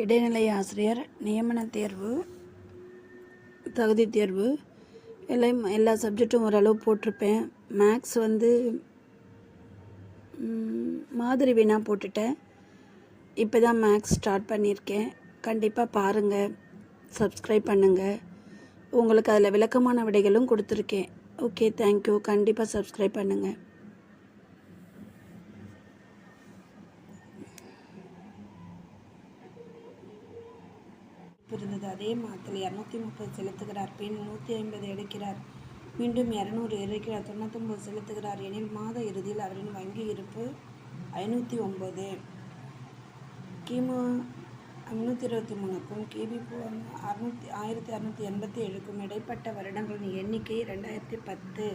இடைநிலை ஆசிரியர் நியமன தேர்வு, தகுதி தேர்வு எல்லா சப்ஜெக்டும் ஓரளவு போட்டிருப்பேன். மேக்ஸ் மாதிரி வினா போட்டுட்டேன். இப்போ தான் மேக்ஸ் ஸ்டார்ட் பண்ணியிருக்கேன். கண்டிப்பாக பாருங்கள், சப்ஸ்கிரைப் பண்ணுங்கள். உங்களுக்கு அதில் விளக்கமான விடைகளும் கொடுத்துருக்கேன். Okay, thank you. கண்டிப்பாக சப்ஸ்கிரைப் பண்ணுங்கள். இருந்தது அதே மாதத்தில் 230 செலுத்துகிறார். பின் 150 எடுக்கிறார். மீண்டும் 200 எடுக்கிறார். 99 செலுத்துகிறார் எனில் மாத இறுதியில் அவரின் வங்கி இருப்பு 509. கிமு 523க்கும் கிபி 1687க்கும் இடைப்பட்ட வருடங்களின் எண்ணிக்கை 2010.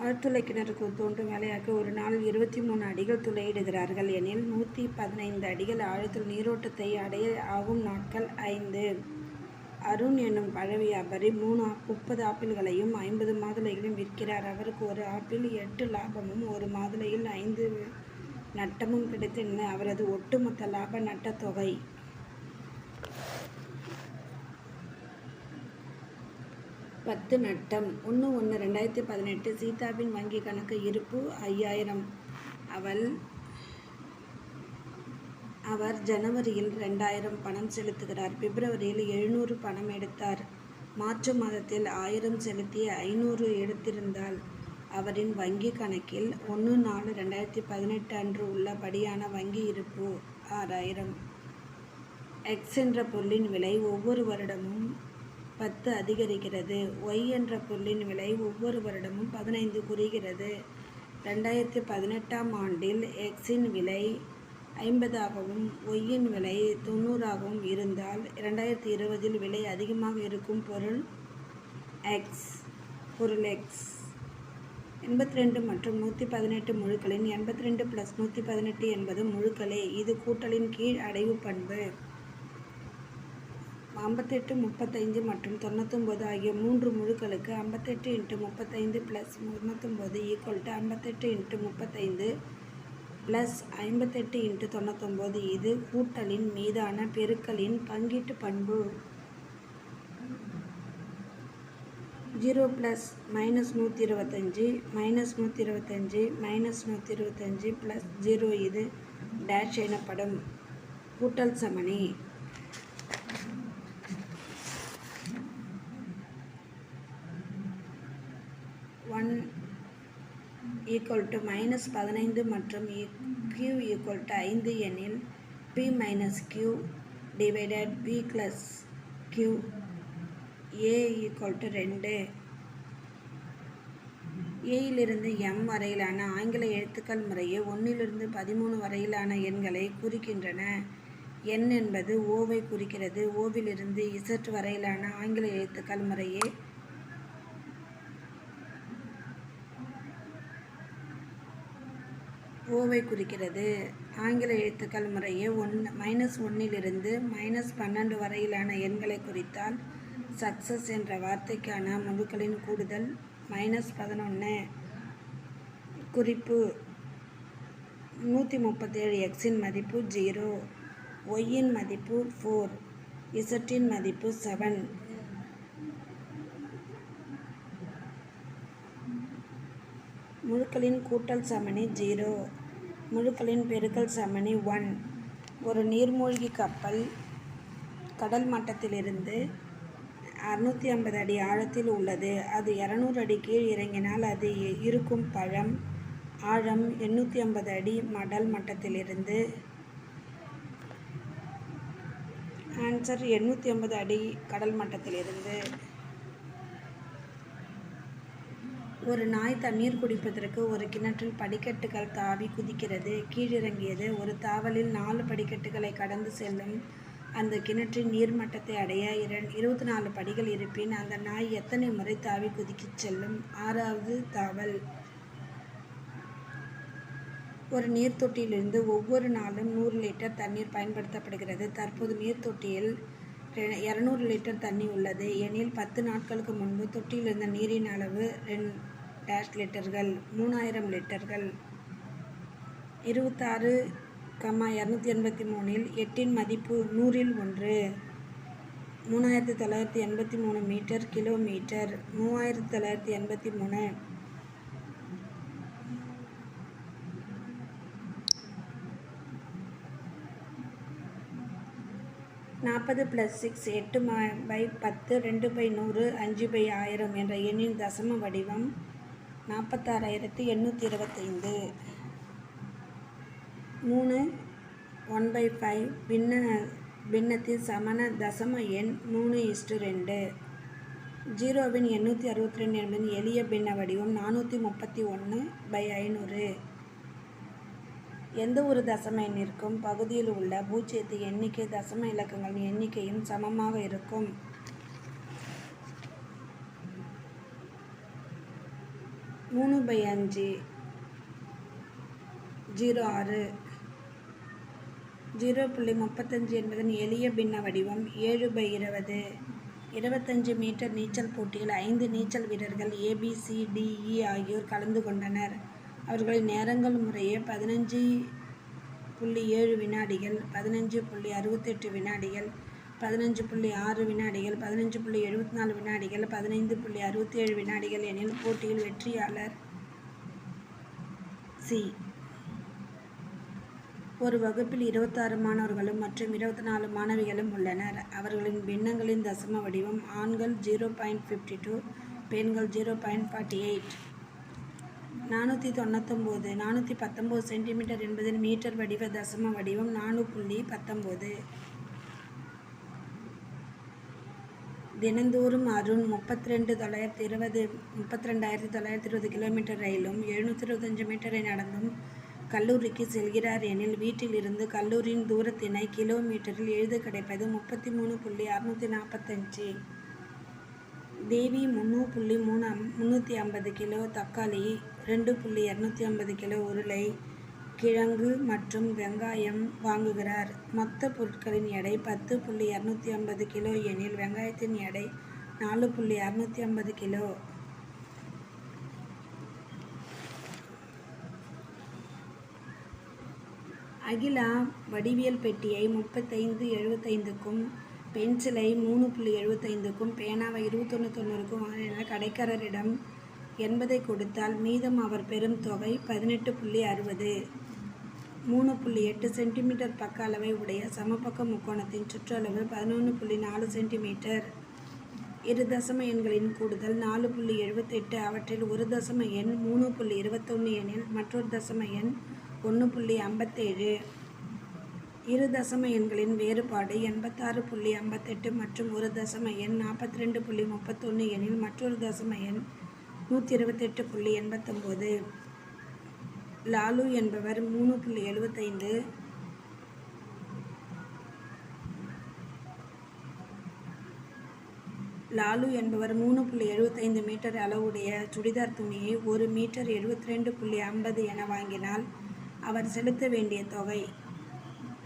ஆழ்துளை கிணறுக்கு தோண்டும் வேலையாக ஒரு நாளில் 23 அடிகள் துளையிடுகிறார்கள் எனில் 115 அடிகள் ஆழத்தில் நீரோட்டத்தை அடைய ஆகும் நாட்கள் 5. அருண் என்னும் பழ வியாபாரி 30 ஆப்பிள்களையும் 50 மாதுளைகளையும் விற்கிறார். அவருக்கு ஒரு ஆப்பிள் 8 லாபமும் ஒரு மாதுளையில் 5 நட்டமும் கிடைத்தன. அவரது ஒட்டுமொத்த லாப நட்ட தொகை 10 நட்டம். 1/1/2018 சீதாவின் வங்கி கணக்கு இருப்பு 5000. அவர் ஜனவரியில் 2000 பணம் செலுத்துகிறார். பிப்ரவரியில் 700 பணம் எடுத்தார். மார்ச் மாதத்தில் 1000 செலுத்தி 500 எடுத்திருந்தால் அவரின் வங்கி கணக்கில் 1/4/2018 அன்று உள்ளபடியான வங்கி இருப்பு 6000. எக்ஸ் என்ற பொருளின் விலை ஒவ்வொரு வருடமும் 10 அதிகரிக்கிறது. ஒய் என்ற பொருளின் விலை ஒவ்வொரு வருடமும் 15 குறைகிறது. 2018ஆம் ஆண்டில் எக்ஸின் விலை 50ஆகவும் ஒய்யின் விலை 90ஆகவும் இருந்தால் 2020இல் விலை அதிகமாக இருக்கும் பொருள் எக்ஸ். 82 மற்றும் 118 முழுக்களின் 82 + 118 என்பது முழுக்களே. இது கூட்டலின் கீழ் அடைவு பண்பு. 58, 35 மற்றும் 99 ஆகிய 3 முழுக்களுக்கு 58 × 35 + 99 58 × 35 + 58 × 99. இது கூட்டலின் மீதான பெருக்கலின் பங்கீட்டு பண்பு. 0 + -125 -125 -125 + 0 இது டேஷ் எனப்படும். கூட்டல் சமணி. 1 = -15 மற்றும் q = 5 எனில் p - q / p + q. a = 2. a இலிருந்து m வரையிலான ஆங்கில எழுத்துக்கள் முறையே 1 - 13 வரையிலான எண்களை குறிக்கின்றன. n என்பது ஓவை குறிக்கிறது. ஓவிலிருந்து z வரையிலான ஆங்கில எழுத்துக்கள் முறையே ஓவை குறிக்கிறது. ஆங்கில எழுத்துக்கள் முறையே -1 - -12 வரையிலான எண்களை குறித்தால் சக்சஸ் என்ற வார்த்தைக்கான முழுக்களின் கூடுதல் -11. குறிப்பு: 137 எக்ஸின் மதிப்பு 0, ஒய்யின் மதிப்பு 4, இசட்டின் மதிப்பு 7. முழுக்களின் கூட்டல் சமணி 0, முழுக்களின் பெருக்கல் சமணி 1. ஒரு நீர்மூழ்கி கப்பல் கடல் மட்டத்திலிருந்து 650 அடி ஆழத்தில் உள்ளது. அது 200 அடி கீழ் இறங்கினால் அது இருக்கும் ஆழம் 850 அடி. கடல் மட்டத்திலிருந்து ஆன்சர் 850 அடி. கடல் மட்டத்திலிருந்து ஒரு நாய் தண்ணீர் குடிப்பதற்கு ஒரு கிணற்றில் படிக்கட்டுகள் தாவி குதிக்கிறது. கீழிறங்கியது. ஒரு தாவலில் 4 படிக்கட்டுகளை கடந்து செல்லும் அந்த கிணற்றின் நீர்மட்டத்தை அடைய 24 படிகள் இருப்பின் அந்த நாய் எத்தனை முறை தாவி குதிக்கச் செல்லும்? 6வது தாவல். ஒரு நீர்த்தொட்டியிலிருந்து ஒவ்வொரு நாளும் 100 லிட்டர் தண்ணீர் பயன்படுத்தப்படுகிறது. தற்போது நீர்த்தொட்டியில் 200 லிட்டர் தண்ணி உள்ளது எனில் 10 நாட்களுக்கு முன்பு தொட்டியில் இருந்த நீரின் அளவு 2 லிட்டர்கள் 3000 லிட்டர்கள். 26,283 8 மதிப்பு 100 1 3983 மீட்டர் கிலோமீட்டர் 3983. 40 + 6 8/10 2/100 5/1000 என்ற எண்ணின் தசம வடிவம் 46,825. 3 1/5 பின்னத்தின் சமண தசம எண் 3:2. 0வின் 862 என்பதின் எளிய பின்ன வடிவம் 431/500. எந்த ஒரு தசம எண்ணிற்கும் பகுதியில் உள்ள பூஜ்ஜியத்தின் எண்ணிக்கை தசம இலக்கங்களின் எண்ணிக்கையும் சமமாக இருக்கும். 3/5 06. 0.35 என்பதன் எளிய பின்ன வடிவம் 7/20. 25 மீட்டர் நீச்சல் போட்டியில் 5 நீச்சல் வீரர்கள் ABCDE ஆகியோர் கலந்து கொண்டனர். அவர்களின் நேரங்கள் முறையே 15.7 வினாடிகள் 15.68 வினாடிகள் 15.6 வினாடிகள் 15.74 வினாடிகள் 15.67 வினாடிகள் எனில் போட்டியில் வெற்றியாளர் சி. ஒரு வகுப்பில் 26 மாணவர்களும் மற்றும் 24 மாணவிகளும் உள்ளனர். அவர்களின் பின்னங்களின் தசம வடிவம் ஆண்கள் 0.52 பெண்கள் 0.48. 419 சென்டிமீட்டர் என்பதின் மீட்டர் வடிவ தசம வடிவம் 4.19. தினந்தோறும் அருண் 32,920 கிலோமீட்டர் ரயிலும் 725 மீட்டரை நடந்தும் கல்லூரிக்கு செல்கிறார் எனில் வீட்டில் இருந்து கல்லூரியின் தூரத்தினை கிலோமீட்டரில் எழுத கிடைப்பது 33.645. தேவி 350 கிலோ தக்காளி 2.250 கிலோ உருளை கிழங்கு மற்றும் வெங்காயம் வாங்குகிறார். மொத்த பொருட்களின் எடை 10.250 கிலோ எனில் வெங்காயத்தின் எடை 4.650 கிலோ. அகிலா வடிவியல் பெட்டியை 35.75க்கும் பென்சிலை 3.75க்கும் பேனாவை 21.90க்கும் வாங்கினார். கடைக்காரரிடம் 80 கொடுத்தால் மீதம் அவர் பெறும் தொகை 18.60. 3.8 சென்டிமீட்டர் பக்க அளவை உடைய சமபக்க முக்கோணத்தின் சுற்றளவு 11.4 சென்டிமீட்டர். இரு தசம எண்களின் கூடுதல் 4.78. அவற்றில் ஒரு தசம எண் 3.21 எனில் மற்றொரு தசம எண் 1.57. இரு தசம எண்களின் வேறுபாடு 86.58 மற்றும் ஒரு தசம எண் 42.31 எனில் மற்றொரு தசம எண் 128.89. லாலு என்பவர் 3.75 மீட்டர் அளவுடைய சுடிதார் துணியை 1 மீட்டர் 72.50 என வாங்கினால் அவர் செலுத்த வேண்டிய தொகை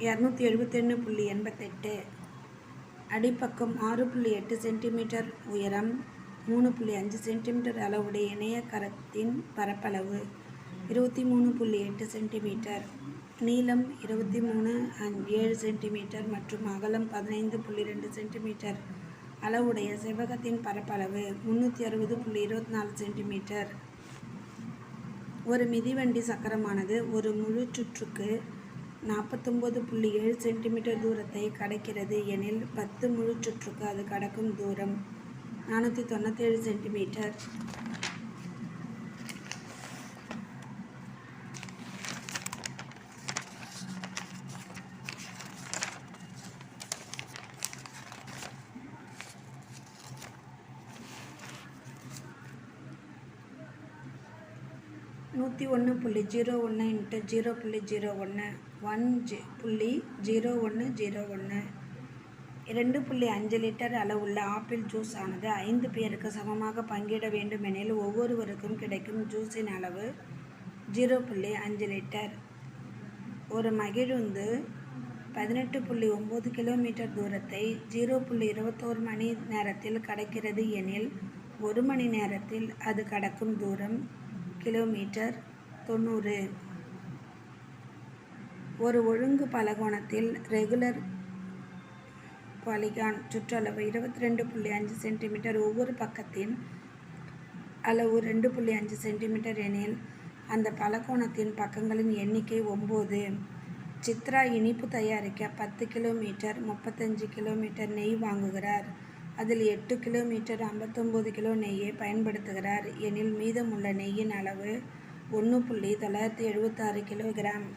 271.88. அடிப்பக்கம் 6.8 சென்டிமீட்டர் உயரம் 3.5 சென்டிமீட்டர் அளவுடைய இணையகரத்தின் பரப்பளவு 23.8 சென்டிமீட்டர். நீளம் 23.7 சென்டிமீட்டர் மற்றும் அகலம் 15.2 சென்டிமீட்டர் அளவுடைய செவ்வகத்தின் பரப்பளவு 360.24 சென்டிமீட்டர். ஒரு மிதிவண்டி சக்கரமானது ஒரு முழு சுற்றுக்கு 49.7 சென்டிமீட்டர் தூரத்தை கடக்கிறது எனில் 10 முழு சுற்றுக்கு அது கடக்கும் தூரம் 497 சென்டிமீட்டர். நூற்றி 1.01 × 0.01 1.0101. 2.5 லிட்டர் அளவுள்ள ஆப்பிள் ஜூஸ் ஆனது 5 பேருக்கு சமமாக பங்கிட வேண்டுமெனில் ஒவ்வொருவருக்கும் கிடைக்கும் ஜூஸின் அளவு 0.5 லிட்டர். ஒரு மகிழுந்து 18.9 கிலோமீட்டர் தூரத்தை 0.21 மணி நேரத்தில் கடக்கிறது எனில் 1 மணி நேரத்தில் அது கடக்கும் தூரம் கிலோமீட்டர் 90. ஒரு ஒழுங்கு பலகோணத்தில் ரெகுலர் பாலிகான் சுற்றளவு 22.5 சென்டிமீட்டர், ஒவ்வொரு பக்கத்தின் அளவு 2.5 சென்டிமீட்டர் எனில் அந்த பலகோணத்தின் பக்கங்களின் எண்ணிக்கை 9. சித்ரா இனிப்பு தயாரிக்க 10 கிலோமீட்டர் 35 கிலோமீட்டர் நெய் வாங்குகிறார். அதில் 8 கிலோமீட்டர் 59 கிலோ நெய்யை பயன்படுத்துகிறார் எனில் மீதமுள்ள நெய்யின் அளவு 1.976 கிலோகிராம்.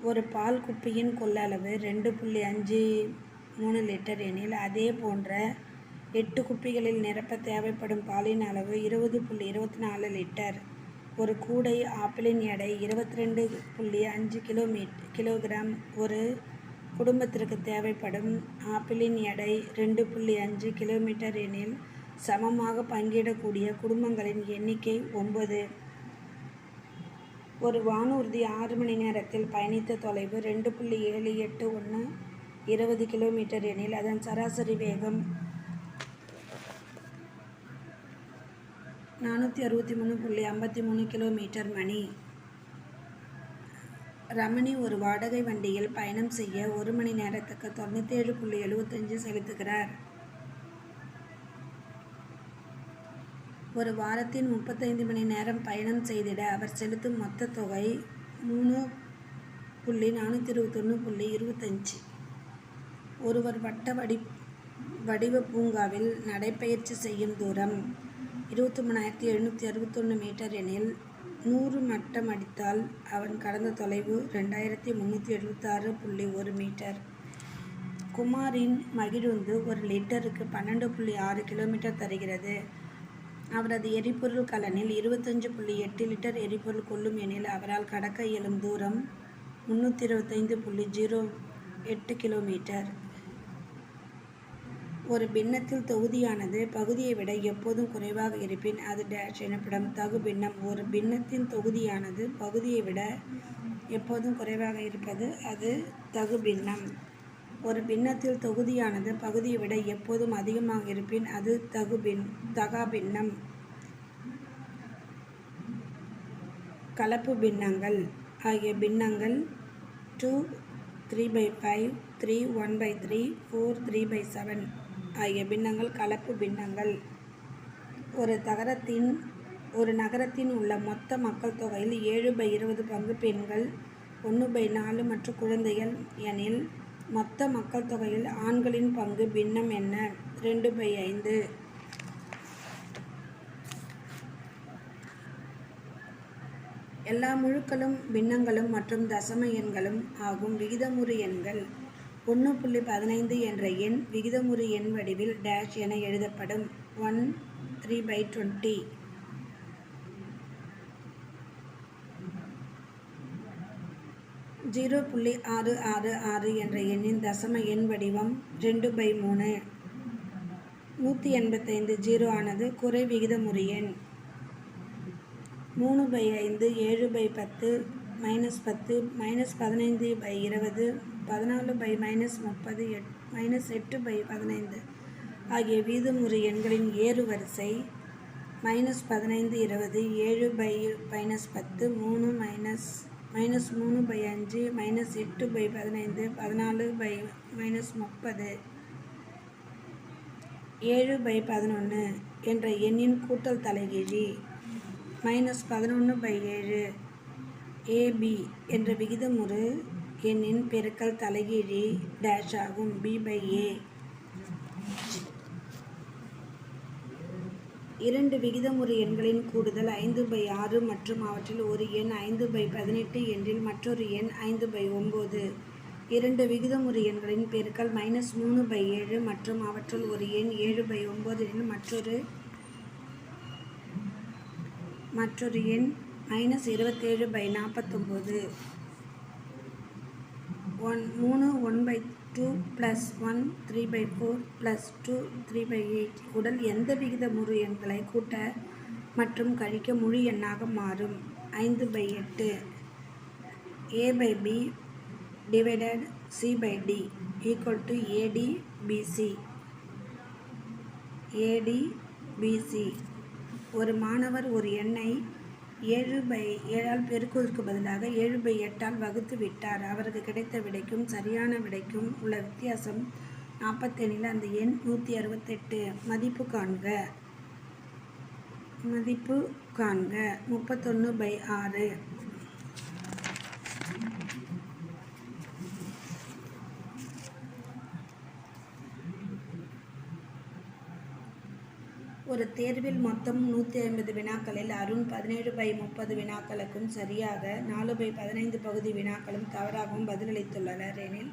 ஒரு பால் குப்பியின் கொள்ளளவு 2.53 லிட்டர் எனில் அதே போன்ற 8 குப்பிகளில் நிரப்ப தேவைப்படும் பாலின் அளவு 20.24 லிட்டர். ஒரு கூடை ஆப்பிளின் எடை 22.5 கிலோகிராம். ஒரு குடும்பத்திற்கு தேவைப்படும் ஆப்பிளின் எடை 2.5 கிலோமீட்டர் எனில் சமமாக பங்கிடக்கூடிய குடும்பங்களின் எண்ணிக்கை 9. ஒரு வானூர்தி 6 மணி நேரத்தில் பயணித்த தொலைவு 2.781 20 கிலோமீட்டர் எனில் அதன் சராசரி வேகம் 463.53 கிலோமீட்டர் மணி. ரமணி ஒரு வாடகை வண்டியில் பயணம் செய்ய 1 மணி நேரத்துக்கு 97.75 செலுத்துகிறார். ஒரு வாரத்தின் 35 மணி நேரம் பயணம் செய்திட அவர் செலுத்தும் மொத்த தொகை 3.421.25. ஒருவர் வட்ட வடிவ பூங்காவில் நடைப்பயிற்சி செய்யும் தூரம் 23,761 மீட்டர் எனில் 100 மட்டம் அடித்தால் அவன் கடந்த தொலைவு 2,376.1 மீட்டர். குமாரின் மகிழுந்து ஒரு லிட்டருக்கு 12.6 கிலோமீட்டர் தருகிறது. அவரது எரிபொருள் கலனில் 25.8 லிட்டர் எரிபொருள் கொள்ளும் எனில் அவரால் கடக்க இயலும் தூரம் 325.08 கிலோமீட்டர். ஒரு பின்னத்தில் தொகுதியானது பகுதியை விட எப்போதும் குறைவாக இருப்பின் அது டேஷ் எனப்படும். தகு பின்னம். ஒரு பின்னத்தின் தொகுதியானது பகுதியை விட எப்போதும் குறைவாக இருப்பது அது தகு பின்னம். ஒரு பின்னத்தில் தொகுதியானது பகுதியை விட எப்போதும் அதிகமாக இருப்பின் அது தகா பின்னம். கலப்பு பின்னங்கள் ஆகிய பின்னங்கள் 2 3/5, 3 1/3, 4 3/7 ஆகிய பின்னங்கள் கலப்பு பின்னங்கள். ஒரு நகரத்தின் உள்ள மொத்த மக்கள் தொகையில் 7/20 பங்கு பெண்கள், 1/4 மற்றும் குழந்தைகள் எனில் மொத்த மக்கள் தொகையில் ஆண்களின் பங்கு பின்னம் என்ன? 2/5. எல்லா முழுக்களும் பின்னங்களும் மற்றும் தசம எண்களும் ஆகும். விகிதமுறு எண்கள் 1.15 என்ற எண் விகிதமுறு எண் வடிவில் டேஷ் என எழுதப்படும். 1 3/20. 0.666 என்ற எண்ணின் தசம எண் வடிவம் 2/3. 185 0 ஆனது குறை விகிதமுறு எண். 3/5 7/10 -10 -15/20 14/-30 -8/15 ஆகிய வீதமுறு எண்களின் ஏறு வரிசை -15 20 7/-10 3 -3/5 -8/15 14/-30 7/11 என்ற எண்ணின் கூட்டல் தலைகீழி -11/7. AB என்ற விகிதமுறு எண்ணின் பெருக்கல் தலைகீழி டேஷ் ஆகும். B/A. இரண்டு விகிதமுறு எண்களின் கூடுதல் 5/6 மற்றும் அவற்றில் ஒரு எண் 5/18 எனில் மற்றொரு எண் 5/9. இரண்டு விகிதமுறு எண்களின் பெருக்கல் -3/7 மற்றும் அவற்றுள் ஒரு எண் 7/9 எனில் மற்றொரு எண் -27/49. 3 1/2 + 1 3/4 + 2 3/8 உடல் எந்த விகிதமுறு எண்களை கூட்ட மற்றும் கழிக்க முழு எண்ணாக மாறும்? 5/8. A/B divided C by D equal to ADBC. ADBC. ஒரு மாணவர் ஒரு எண்ணை 7/7 பெருக்குவதற்கு பதிலாக 7/8 வகுத்து விட்டார். அவருக்கு கிடைத்த விடைக்கும் சரியான விடைக்கும் உள்ள வித்தியாசம் 47. அந்த எண் 168. மதிப்பு காண்க. 31/6. ஒரு தேர்வில் மொத்தம் 150 வினாக்களில் அருண் 17/30 வினாக்களுக்கும் சரியாக 4/15 பகுதி வினாக்களும் தவறாகவும் பதிலளித்துள்ளனர் எனில்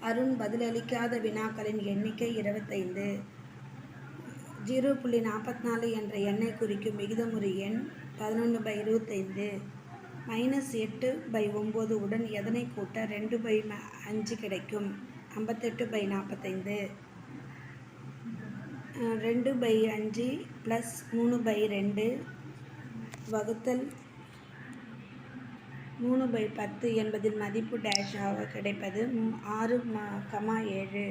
அருண் பதிலளிக்காத வினாக்களின் எண்ணிக்கை 25. 0.44 என்ற எண்ணை குறிக்கும் விகிதமுறு எண் 11/25. -8/9 உடன் எதனை கூட்ட 2/5 கிடைக்கும்? 58/45. 2/5 + 3/2 வகுத்தல் 3/10 என்பதின் மதிப்பு டேஷ் ஆக கிடைப்பது 6,7.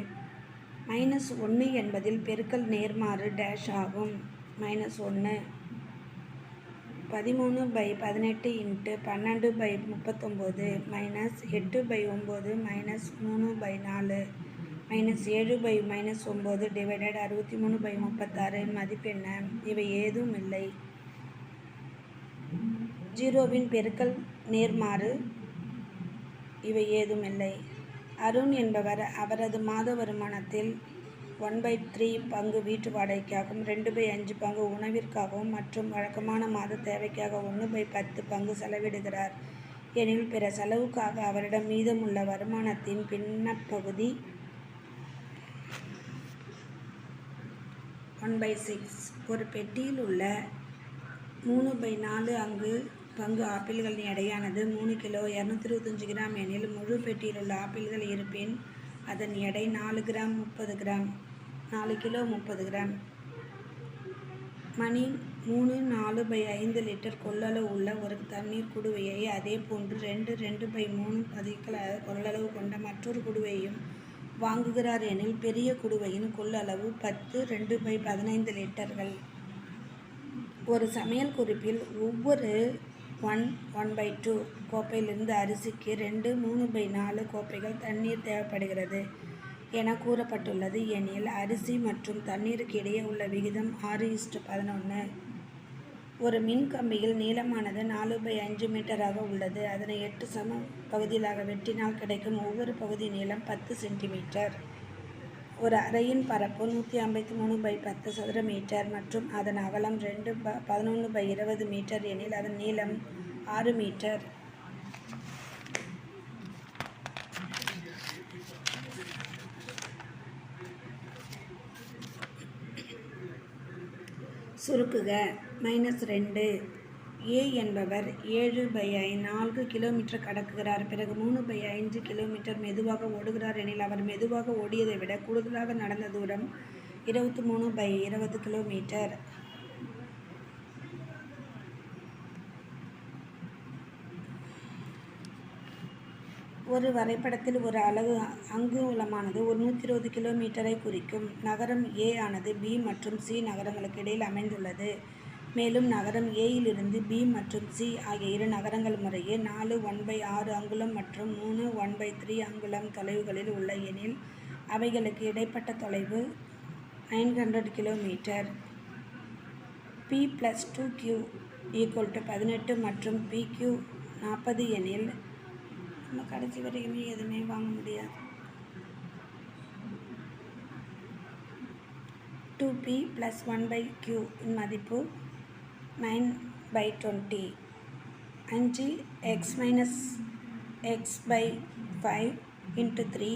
-1 என்பதில் பெருக்கல் நேர்மாறு டேஷ் ஆகும். -1. 13/18 × 12/39 -8/9 -3/4 -7/-9 டிவைடட் 63/36 மதிப்பென்ன? இவை ஏதும் இல்லை. 0வின் பெருக்கல் நேர்மாறு இவை ஏதும் இல்லை. அருண் என்பவர் அவரது மாத வருமானத்தில் 1/3 பங்கு வீட்டு வாடகைக்காகவும் 2/5 பங்கு உணவிற்காகவும் மற்றும் வழக்கமான மாத தேவைக்காக 1/10 பங்கு செலவிடுகிறார் எனில் பிற செலவுக்காக அவரிடம் மீதமுள்ள வருமானத்தின் பின்னப்பகுதி 1/6. ஒரு பெட்டியில் உள்ள 3/4 பங்கு ஆப்பிள்களின் எடையானது 3 கிலோ 225 கிராம் எனில் முழு பெட்டியில் உள்ள ஆப்பிள்கள் இருப்பின் அதன் எடை 4 கிலோ 30 கிராம். மணி 3 4/5 லிட்டர் கொள்ளளவு உள்ள ஒரு தண்ணீர் குடுவையை அதே போன்று 2/3 கொள்ளளவு கொண்ட மற்றொரு குடுவையையும் வாங்குகிறார் எனில் பெரிய குடுவையின் கொள்ளளவு 10 2/15 லிட்டர்கள். ஒரு சமையல் குறிப்பில் ஒவ்வொரு 1/2 கோப்பையிலிருந்து அரிசிக்கு 3/4 கோப்பைகள் தண்ணீர் தேவைப்படுகிறது என கூறப்பட்டுள்ளது எனில் அரிசி மற்றும் தண்ணீருக்கு இடையே உள்ள விகிதம் 6:11. ஒரு மின் கம்பியில் நீளமானது 4/5 மீட்டராக உள்ளது. அதனை 8 சம பகுதிகளாக வெட்டினால் கிடைக்கும் ஒவ்வொரு பகுதி நீளம் 10 சென்டிமீட்டர். ஒரு அறையின் பரப்பு 153/10 சதுர மீட்டர் மற்றும் அதன் அகலம் 11/20 மீட்டர் எனில் அதன் நீளம் 6 மீட்டர். சுருக்குக. -2. A என்பவர் 7/4 கிலோமீட்டர் கடக்குகிறார். பிறகு 3/5 கிலோமீட்டர் மெதுவாக ஓடுகிறார் எனில் அவர் மெதுவாக ஓடியதை விட கூடுதலாக நடந்த தூரம் 23/20 கிலோமீட்டர். ஒரு வரைபடத்தில் ஒரு அலகு அங்குலமானது 120 கிலோமீட்டரை குறிக்கும். நகரம் A ஆனது B மற்றும் C நகரங்களுக்கு இடையில் அமைந்துள்ளது. மேலும் நகரம் Aயிலிருந்து B மற்றும் C ஆகிய இரு நகரங்கள் முறையே 4 1/6 அங்குலம் மற்றும் 3 1/3 அங்குலம் தொலைவுகளில் உள்ள எனில் அவைகளுக்கு இடைப்பட்ட தொலைவு 900 கிலோமீட்டர். P + 2Q = 18 மற்றும் PQ 40 எனில் நம்ம கடைசி வரைக்குமே எதுவுமே வாங்க முடியாது. 2P + 1/Q இன் மதிப்பு 9/20. 5x - x/5 × 3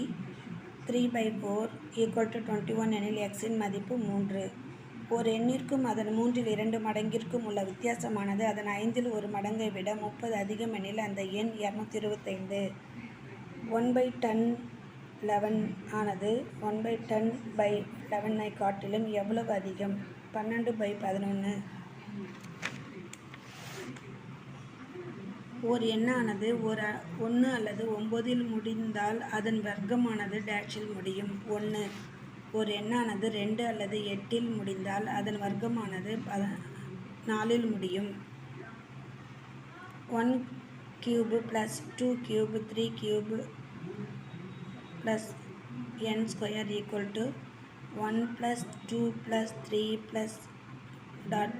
3/4 = 21 எனில் x இன் மதிப்பு 3. ஓர் எண்ணிற்கும் அதன் 2 மடங்கிற்கும் உள்ள வித்தியாசமானது அதன் 1 மடங்கை விட 30 அதிகம் எனில் அந்த எண் 225. 1/1011 ஆனது 1/1011 காட்டிலும் எவ்வளவு அதிகம்? 12/11. ஓர் எண்ணானது 1 அல்லது 9இல் முடிந்தால் அதன் வர்க்கமானது டேஷில் முடியும். 1. ஓர் எண்ணானது 2 அல்லது 8இல் முடிந்தால் அதன் வர்க்கமானது 4இல் முடியும். 1 cube plus 2 cube 3 cube plus n square equal to 1 plus 2 plus 3 plus dot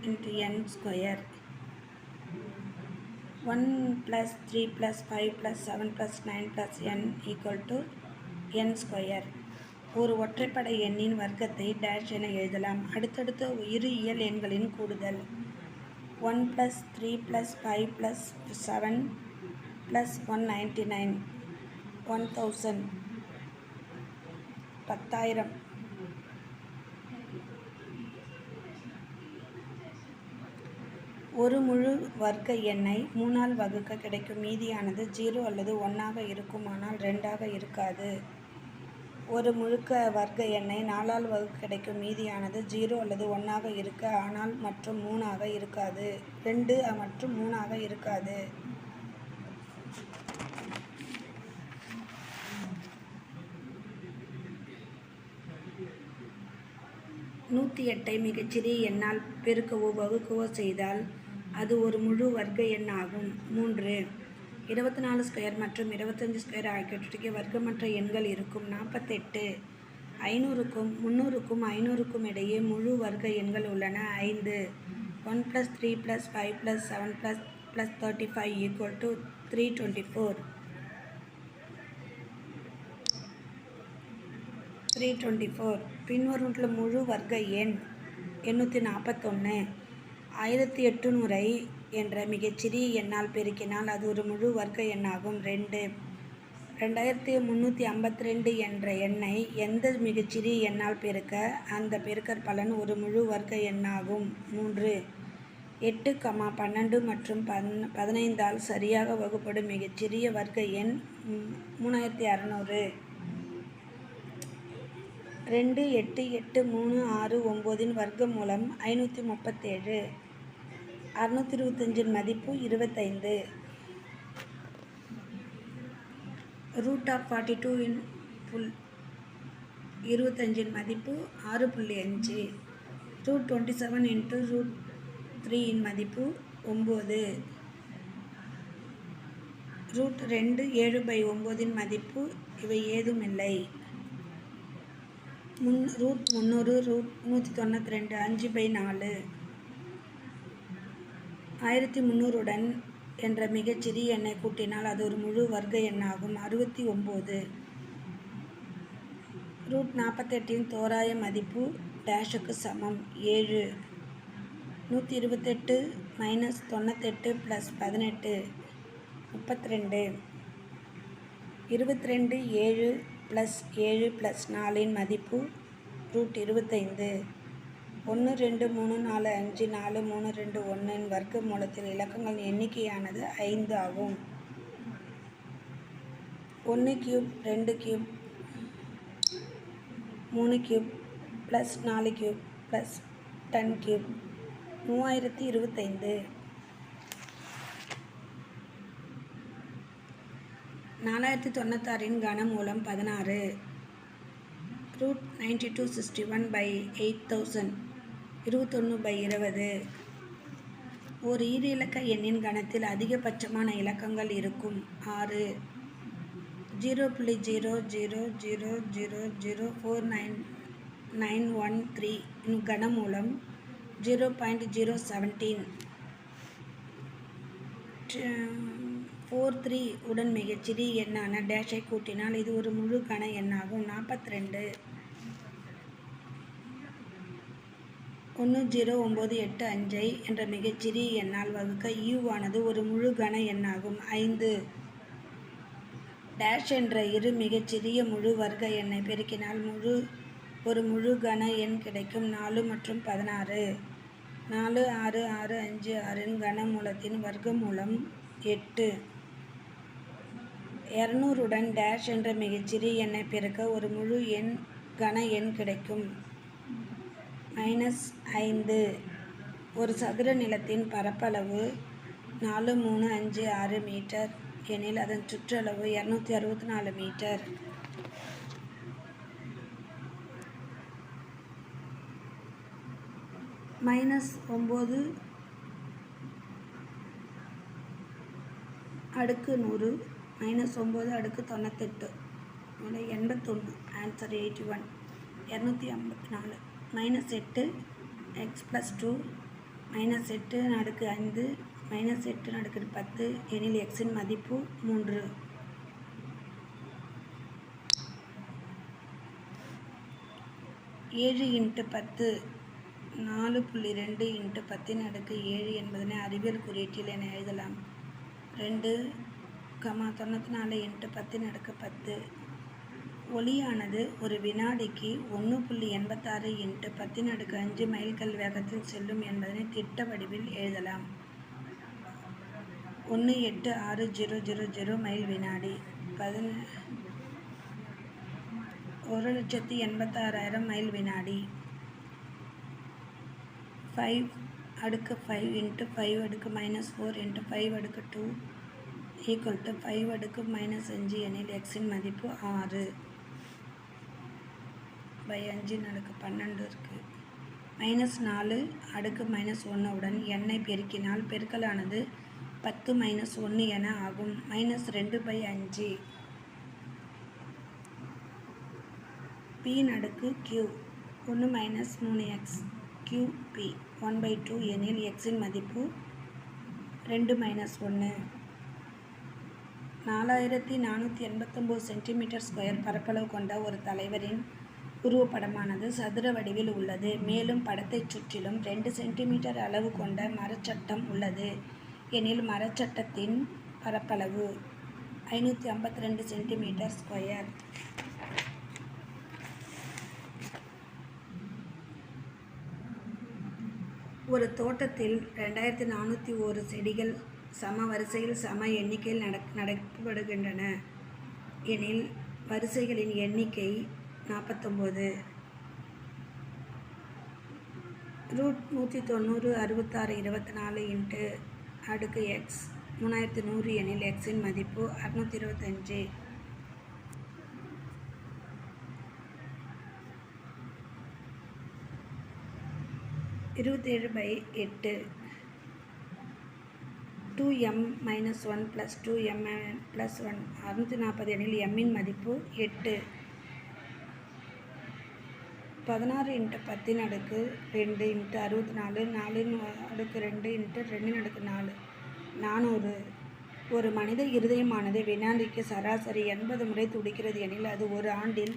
into n square. 1 plus 3 plus 5 plus 7 plus 9 plus n equal to n square. ஒரு ஒற்றைப்படை எண்ணின் வர்க்கத்தை டேஷ் என எழுதலாம். அடுத்தடுத்த இரு இயல் எண்களின் கூடுதல். 1 plus 3 plus 5 plus 7 plus 199 1000 10,000. ஒரு முழு வர்க்க எண்ணை 3ஆல் வகுக்க கிடைக்கும் மீதியானது 0 அல்லது 1ஆக இருக்குமானால் 2ஆக இருக்காது. ஒரு முழுக்க வர்க்க எண்ணை 4ஆல் வகுக்க கிடைக்கும் மீதியானது 0 அல்லது 1ஆக இருக்க ஆனால் மற்றும் 3ஆக இருக்காது. 2 மற்றும் 3ஆக இருக்காது. நூற்றி 8ஐ மிகச்சிறிய எண்ணால் பெருக்கவோ வகுக்கவோ செய்தால் அது ஒரு முழு வர்க்க எண் ஆகும். 3. 24 ஸ்கொயர் மற்றும் 25 ஸ்கொயர் ஆகியவற்றுக்கு வர்க்கமற்ற எண்கள் இருக்கும். 48. 500க்கும் 300க்கும் 500க்கும் இடையே முழு வர்க்க எண்கள் உள்ளன. 5. 1 plus 3 plus 5 plus 7 plus 35 equal to 324. 324. பின்வருள்ள முழு வர்க்க எண் 841. 1800ஐ என்ற மிகச்சிறிய எண்ணால் பெருக்கினால் அது ஒரு முழு வர்க்க எண்ணாகும். 2. 2352 என்ற எண்ணை எந்த மிகச்சிறிய எண்ணால் பெருக்க அந்த பெருக்கற் பலன் ஒரு முழு வர்க்க எண்ணாகும். 3. 8, 12 மற்றும் 15ஆல் சரியாக வகுப்படும் மிகச்சிறிய வர்க்க எண் 3600. 2, 8, 8, 3, 6, 9இன் வர்க்க மூலம் 537. 625இன் மதிப்பு 25. ரூட் ஆஃப் 42 25இன் மதிப்பு 6.5. ரூட் 27 இன்ட்டு ரூட் 3இன் மதிப்பு 9. ரூட் 2 7/9இன் மதிப்பு இவை ஏதுமில்லை. Root 300 root 192 5/4. 1300உடன் என்ற மிகச்சிறிய எண்ணை கூட்டினால் அது ஒரு முழு வர்க்க எண்ணாகும். 69. ரூட் 48இன் தோராய மதிப்பு டேஷுக்கு சமம். 7. 128 மைனஸ் 98 ப்ளஸ் 18 32. 22 7 ப்ளஸ் 7 ப்ளஸ் 4இன் மதிப்பு ரூட் 25. 1 2 3 4 5 4 3 2 1இன் வர்க்க மூலத்தில் இலக்கங்களின் எண்ணிக்கையானது 5 ஆகும். 1 cube 2 cube 3 cube plus 4 cube plus 10 cube 3025. 4096இன் கனமூலம் 16. ரூட் 9261/8000 21/20. ஒரு ஈர இலக்க எண்ணின் கணத்தில் அதிகபட்சமான இலக்கங்கள் இருக்கும். 6. 0.0000049913 இன் கனமூலம் 0.017. 43 உடன் மிகச்சிறிய எண்ணான டேஷை கூட்டினால் இது ஒரு முழு கன எண்ணாகும். 42. 10985 என்ற மிகச்சிறிய எண்ணால் வகுக்க ஆனது ஒரு முழு கன எண்ணாகும். 5. டேஷ் என்ற இரு மிகச்சிறிய முழு வர்க்க எண்ணை பெருக்கினால் ஒரு முழு கன எண் கிடைக்கும். 4 மற்றும் 16. 4 6 6 5 6இன் கனமூலத்தின் வர்க்க மூலம் 8. 200உடன் டேஷ் என்ற மிகச்சிறிய எண்ணை பெருக்க ஒரு முழு கன எண் கிடைக்கும். -5. ஒரு சதுர நிலத்தின் பரப்பளவு 4356 மீட்டர் எனில் அதன் சுற்றளவு 264 மீட்டர். -9 அடுக்கு 100 -9 அடுக்கு 98 81. ஆன்சர் 81. 254. -8 x+2 -8 அடுக்கு 5 -8 அடுக்கு 10 எனில் எக்ஸின் மதிப்பு 3. ஏழு × 10 4.2 × 10 அடுக்கு 7 என்பதனை அறிவியல் குறியீட்டில் என எழுதலாம். 2, 94 × 10 அடுக்கு 10. ஒளியானது ஒரு வினாடிக்கு 1.86 × 10 அடுக்கு 5 மைல்கள் வேகத்தில் செல்லும் என்பதனை திட்ட வடிவில் எழுதலாம். 186,000 மைல் வினாடி. 1,86,000 மைல் வினாடி. 5 அடுக்கு 5 × 5 அடுக்கு -4 × 5 அடுக்கு 2 5 அடுக்கு -5 எனில் எக்ஸின் மதிப்பு 6. 5 அடுக்கு 12 இருக்குது. -4 அடுக்கு -1 உடன் எண்ணை பெருக்கினால் பெருக்கலானது 10 - 1 என ஆகும். -2/5. p அடுக்கு q 1 - 3x qp 1/2 எனில் எக்ஸின் மதிப்பு 2 - 1. 4489 cm² பரப்பளவு கொண்ட ஒரு தலைவரின் உருவப்படமானது சதுர வடிவில் உள்ளது. மேலும் படத்தைச் சுற்றிலும் 2 cm அளவு கொண்ட மரச்சட்டம் உள்ளது எனில் மரச்சட்டத்தின் பரப்பளவு 552 cm². ஒரு தோட்டத்தில் 2401 செடிகள் சம வரிசையில் சம எண்ணிக்கையில் நடப்படுகின்றன எனில் வரிசைகளின் எண்ணிக்கை 49. √190 66 24 × அடுக்கு x 3100 எனில் எக்ஸின் மதிப்பு 625. 27/8. 2m - 1 + 2m + 1 640 எனில் m-இன் மதிப்பு 8. 16 × 10 அடுக்கு 2 × 64 4 அடுக்கு 2 × 2 அடுக்கு 4 400. ஒரு மனித இருதயமானது வினாடிக்கு சராசரி 80 முறை துடிக்கிறது எனில் அது ஒரு ஆண்டில்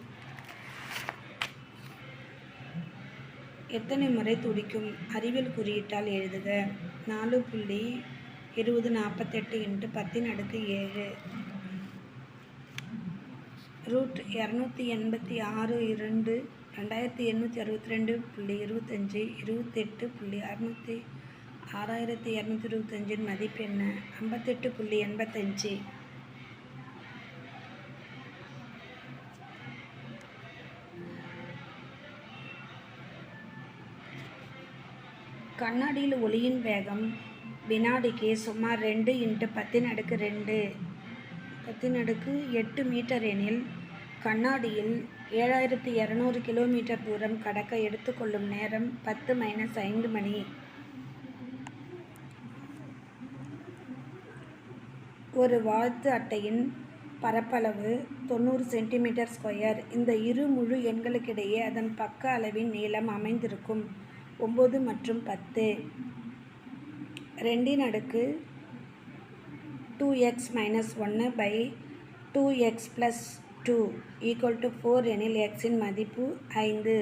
எத்தனை முறை துடிக்கும்? அறிவியல் குறியீட்டால் எழுதுக. 4.2048 × 10 அடுக்கு 7 √286 2862.25 28.6225 இன் மதிப்பென்ன? 58.85. கண்ணாடியில் ஒளியின் வேகம் வினாடிக்கு சுமார் 2 × 10 அடுக்கு 2 10 அடுக்கு 8 மீட்டர் எனில் கண்ணாடியில் 7200 கிலோமீட்டர் தூரம் கடக்க எடுத்துக்கொள்ளும் நேரம் 10 - 5 மணி. ஒரு வாழ்த்து அட்டையின் பரப்பளவு 90 cm². இந்த இரு முழு எண்களுக்கிடையே அதன் பக்க அளவின் நீளம் அமைந்திருக்கும் 9 மற்றும் 10. 2 அடுக்கு 2x - 1/2x + 2 = 4 எனில் x-இன் மதிப்பு 5.